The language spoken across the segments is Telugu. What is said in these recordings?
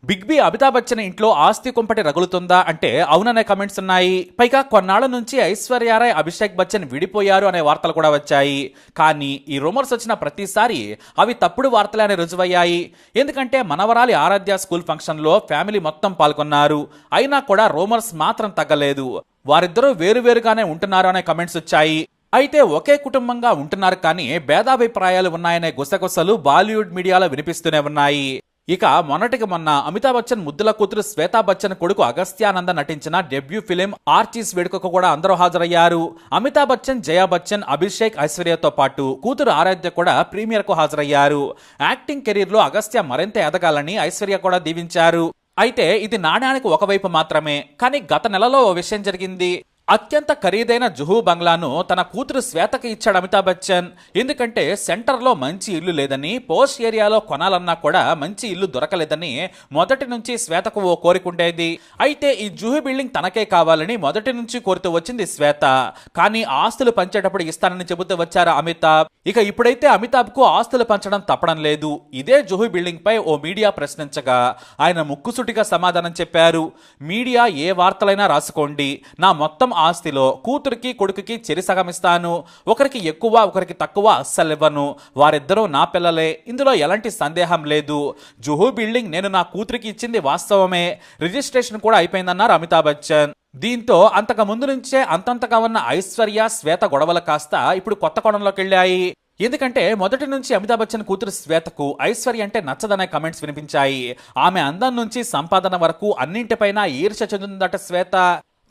బిగ్ బి అమితాబ్ బచ్చన్ ఇంట్లో ఆస్తి కుంపటి రగులుతుందా అంటే అవుననే కమెంట్స్ ఉన్నాయి. పైగా కొన్నాళ్ల నుంచి ఐశ్వర్యారాయ్ అభిషేక్ బచ్చన్ విడిపోయారు అనే వార్తలు కూడా వచ్చాయి. కానీ ఈ రూమర్స్ వచ్చిన ప్రతిసారి అవి తప్పుడు వార్తలే అని రుజువయ్యాయి. ఎందుకంటే మనవరాలి ఆరాధ్య స్కూల్ ఫంక్షన్ లో ఫ్యామిలీ మొత్తం పాల్గొన్నారు. అయినా కూడా రూమర్స్ మాత్రం తగ్గలేదు. వారిద్దరూ వేరువేరుగానే ఉంటున్నారు అనే కమెంట్స్ వచ్చాయి. అయితే ఒకే కుటుంబంగా ఉంటున్నారు కానీ భేదాభిప్రాయాలు ఉన్నాయనే గుసగుసలు బాలీవుడ్ మీడియాలో వినిపిస్తూనే ఉన్నాయి. ఇక మొన్నటికి మొన్న అమితాబ్ బచ్చన్ ముద్దుల కూతురు శ్వేతా బచ్చన్ కొడుకు అగస్త్యానంద నటించిన డెబ్యూ ఫిలిం ఆర్చీస్ వేడుకకు కూడా అందరూ హాజరయ్యారు. అమితాబ్ బచ్చన్, జయా బచ్చన్, అభిషేక్, ఐశ్వర్యతో పాటు కూతురు ఆరాధ్య కూడా ప్రీమియర్ కు హాజరయ్యారు. యాక్టింగ్ కెరీర్ లో అగస్త్య మరింత ఎదగాలని ఐశ్వర్య కూడా దీవించారు. అయితే ఇది నాణ్యానికి ఒకవైపు మాత్రమే. కానీ గత నెలలో ఓ విషయం జరిగింది. అత్యంత ఖరీదైన జుహూ బంగ్లాను తన కూతురు శ్వేతకి ఇచ్చాడు అమితాబ్ బచ్చన్. ఎందుకంటే సెంటర్లో మంచి ఇల్లు లేదని, పోస్ట్ ఏరియాలో కొనాలన్నా కూడా మంచి ఇల్లు దొరకలేదని మొదటి నుంచి శ్వేతకు ఓ కోరికుండేది. అయితే ఈ జుహూ బిల్డింగ్ తనకే కావాలని మొదటి నుంచి కోరుతూ వచ్చింది శ్వేత. కానీ ఆస్తులు పంచేటప్పుడు ఇస్తానని చెబుతూ వచ్చారు అమితాబ్. ఇక ఇప్పుడైతే అమితాబ్ కు ఆస్తులు పంచడం తప్పడం లేదు. ఇదే జుహూ బిల్డింగ్ పై ఓ మీడియా ప్రశ్నించగా ఆయన ముక్కుసూటిగా సమాధానం చెప్పారు. మీడియా ఏ వార్తలైనా రాసుకోండి, నా మొత్తం ఆస్తిలో కూతురికి కొడుకుకి చెరిసగం ఇస్తాను. ఒకరికి ఎక్కువ ఒకరికి తక్కువ అస్సలివ్వను. వారిద్దరూ నా పిల్లలే, ఇందులో ఎలాంటి సందేహం లేదు. జుహూ బిల్డింగ్ నేను నా కూతురికి ఇచ్చింది వాస్తవమే. రిజిస్ట్రేషన్ కూడా అయిపోయిందన్నారు అమితాబ్ బచ్చన్. దీంతో అంతకు ముందు నుంచే అంతంతగా ఉన్న ఐశ్వర్య, శ్వేత గొడవలు కాస్త ఇప్పుడు కొత్త కోణంలోకి వెళ్ళాయి. ఎందుకంటే మొదటి నుంచి అమితాబ్ బచ్చన్ కూతురు శ్వేతకు ఐశ్వర్య అంటే నచ్చదనే కమెంట్స్ వినిపించాయి. ఆమె అందం నుంచి సంపాదన వరకు అన్నింటిపైన ఈర్ష్య చెందుతుందట శ్వేత.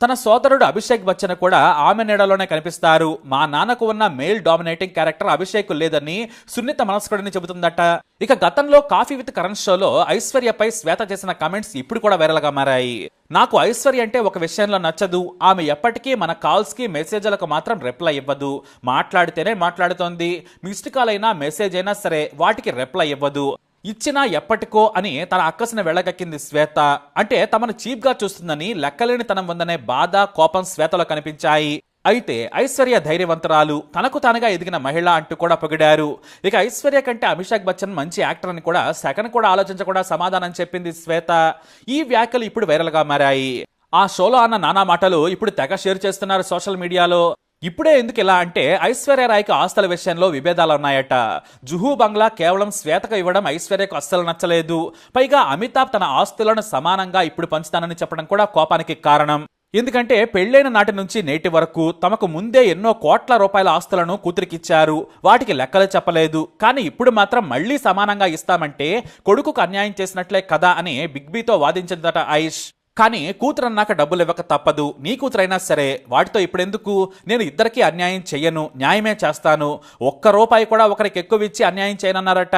తన సోదరుడు అభిషేక్ బచ్చన్ కూడా ఆమె నీడలోనే కనిపిస్తారు. మా నాన్నకు ఉన్న మేల్ డామినేటింగ్ క్యారెక్టర్ అభిషేక్ లేదని సున్నిత మనస్కుడిని చెబుతుందట. ఇక గతంలో కాఫీ విత్ కరణ్ షోలో ఐశ్వర్యపై శ్వేత చేసిన కమెంట్స్ ఇప్పుడు కూడా వైరల్ గా మారాయి. నాకు ఐశ్వర్య అంటే ఒక విషయంలో నచ్చదు. ఆమె ఎప్పటికీ మన కాల్స్ కి మెసేజ్లకు మాత్రం రిప్లై ఇవ్వదు. మాట్లాడితేనే మాట్లాడుతోంది. మిస్డ్ కాల్ అయినా మెసేజ్ అయినా సరే వాటికి రిప్లై ఇవ్వదు. ఇచ్చినా ఎప్పటికో అని తన అక్కసును వెళ్ళగక్కింది శ్వేత. అంటే తమను చీప్ గా చూస్తుందని లెక్కలేని తనం ఉందనే బాధ, కోపం శ్వేతలో కనిపించాయి. అయితే ఐశ్వర్య ధైర్యవంతురాలు, తనకు తానుగా ఎదిగిన మహిళ అంటూ కూడా పొగిడారు. ఇక ఐశ్వర్య కంటే అభిషేక్ బచ్చన్ మంచి యాక్టర్ అని కూడా సెకండ్ కూడా ఆలోచించకుండా సమాధానం చెప్పింది శ్వేత. ఈ వ్యాఖ్యలు ఇప్పుడు వైరల్ గా మారాయి. ఆ షోలో అన్న నానా మాటలు ఇప్పుడు తెగ షేర్ చేస్తున్నారు సోషల్ మీడియాలో. ఇప్పుడే ఎందుకు ఇలా అంటే ఐశ్వర్యరాయ్కి ఆస్తుల విషయంలో విభేదాలు ఉన్నాయట. జుహూ బంగ్లా కేవలం శ్వేతకు ఇవ్వడం ఐశ్వర్యకు అస్సలు నచ్చలేదు. పైగా అమితాబ్ తన ఆస్తులను సమానంగా ఇప్పుడు పంచుతానని చెప్పడం కూడా కోపానికి కారణం. ఎందుకంటే పెళ్లైన నాటి నుంచి నేటి వరకు తమకు ముందే ఎన్నో కోట్ల రూపాయల ఆస్తులను కూతురికిచ్చారు. వాటికి లెక్కలు చెప్పలేదు. కానీ ఇప్పుడు మాత్రం మళ్లీ సమానంగా ఇస్తామంటే కొడుకుకు అన్యాయం చేసినట్లే కదా అని బిగ్ బీతో వాదించిందట ఐష్. కానీ కూతురన్నాక డబ్బులు ఇవ్వక తప్పదు. నీ కూతురైనా సరే వాటితో ఇప్పుడెందుకు? నేను ఇద్దరికీ అన్యాయం చెయ్యను, న్యాయమే చేస్తాను. ఒక్క రూపాయి కూడా ఒకరికి ఎక్కువ ఇచ్చి అన్యాయం చేయనన్నారట.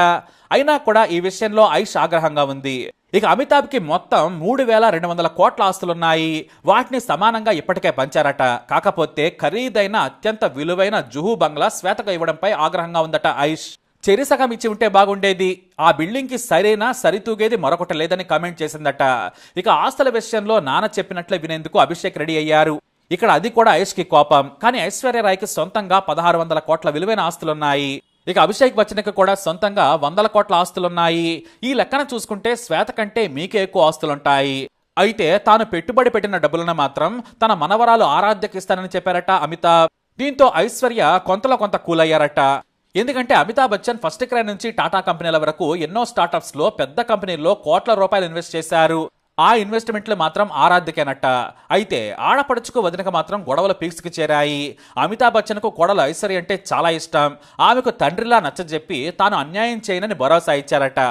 అయినా కూడా ఈ విషయంలో ఐష్ ఆగ్రహంగా ఉంది. ఇక అమితాబ్కి మొత్తం 3,200 కోట్ల ఆస్తులున్నాయి. వాటిని సమానంగా ఇప్పటికే పంచారట. కాకపోతే ఖరీదైన అత్యంత విలువైన జుహూ బంగ్లా శ్వేతకు ఇవ్వడంపై ఆగ్రహంగా ఉందట ఐష్. చెరిసగం ఇచ్చి ఉంటే బాగుండేది. ఆ బిల్డింగ్ కి సరైన సరితూగేది మరొకటి లేదని కామెంట్ చేసిందట. ఇక ఆస్తుల విషయంలో నాన్న చెప్పినట్లే వినేందుకు అభిషేక్ రెడీ అయ్యారు. ఇక్కడ అది కూడా ఐష్ కి కోపం. కానీ ఐశ్వర్యరాయ్కి సొంతంగా 1,600 కోట్ల విలువైన ఆస్తులున్నాయి. ఇక అభిషేక్ బచ్చన్కి కూడా సొంతంగా 100 కోట్ల ఆస్తులున్నాయి. ఈ లెక్కన చూసుకుంటే శ్వేత కంటే మీకే ఎక్కువ ఆస్తులుంటాయి. అయితే తాను పెట్టుబడి పెట్టిన డబ్బులను మాత్రం తన మనవరాలు ఆరాధ్యకి ఇస్తానని చెప్పారట అమితాబ్. దీంతో ఐశ్వర్య కొంతలో కొంత కూల్ అయ్యారట. ఎందుకంటే అమితాబ్ బచ్చన్ ఫస్ట్ క్రై నుంచి టాటా కంపెనీల వరకు ఎన్నో స్టార్టప్స్ లో పెద్ద కంపెనీల్లో కోట్ల రూపాయలు ఇన్వెస్ట్ చేశారు. ఆ ఇన్వెస్ట్మెంట్లు మాత్రం ఆరాధ్యకేనట. అయితే ఆడపడుచుకు వదినక మాత్రం గొడవలు పీక్స్ కి చేరాయి. అమితాబ్ బచ్చన్ కు కోడలు ఐశ్వర్య అంటే చాలా ఇష్టం. ఆమెకు తండ్రిలా నచ్చజెప్పి తాను అన్యాయం చేయనని భరోసా ఇచ్చారట.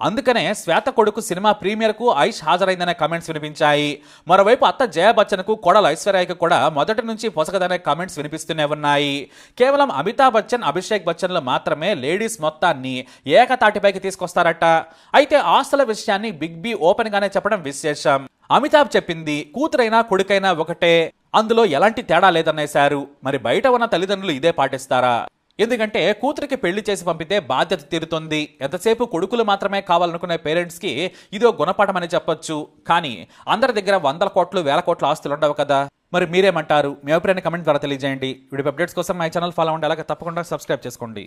అందుకనే శ్వేత కొడుకు సినిమా ప్రీమియర్ కు ఐష్ హాజరైందనే కమెంట్స్ వినిపించాయి. మరోవైపు అత్త జయా బచ్చన్ కు కోడలు ఐశ్వర్యకి కూడా మొదటి నుంచి పొసగదనే కమెంట్స్ వినిపిస్తూనే ఉన్నాయి. కేవలం అమితాబ్ బచ్చన్, అభిషేక్ బచ్చన్లు మాత్రమే లేడీస్ మొత్తాన్ని ఏకతాటిపైకి తీసుకొస్తారట. అయితే ఆస్తుల విషయాన్ని బిగ్ బి ఓపెన్ గానే చెప్పడం విశేషం. అమితాబ్ చెప్పింది కూతురైనా కొడుకైనా ఒకటే, అందులో ఎలాంటి తేడా లేదనేశారు. మరి బయట ఉన్న తల్లిదండ్రులు ఇదే పాటిస్తారా? ఎందుకంటే కూతురికి పెళ్లి చేసి పంపితే బాధ్యత తీరుతుంది. ఎంతసేపు కొడుకులు మాత్రమే కావాలనుకునే పేరెంట్స్ కి ఇదో గుణపాఠం అని చెప్పొచ్చు. కానీ అందరి దగ్గర 100 కోట్లు 1000 కోట్ల ఆస్తులు ఉండవు కదా. మరి మీరేమంటారు? మీ అభిప్రాయాన్ని కమెంట్ ద్వారా తెలియజేయండి. వీడియో అప్డేట్స్ కోసం మై ఛానల్ ఫాలో అవ్వండి. అలాగే తప్పకుండా సబ్స్క్రైబ్ చేసుకోండి.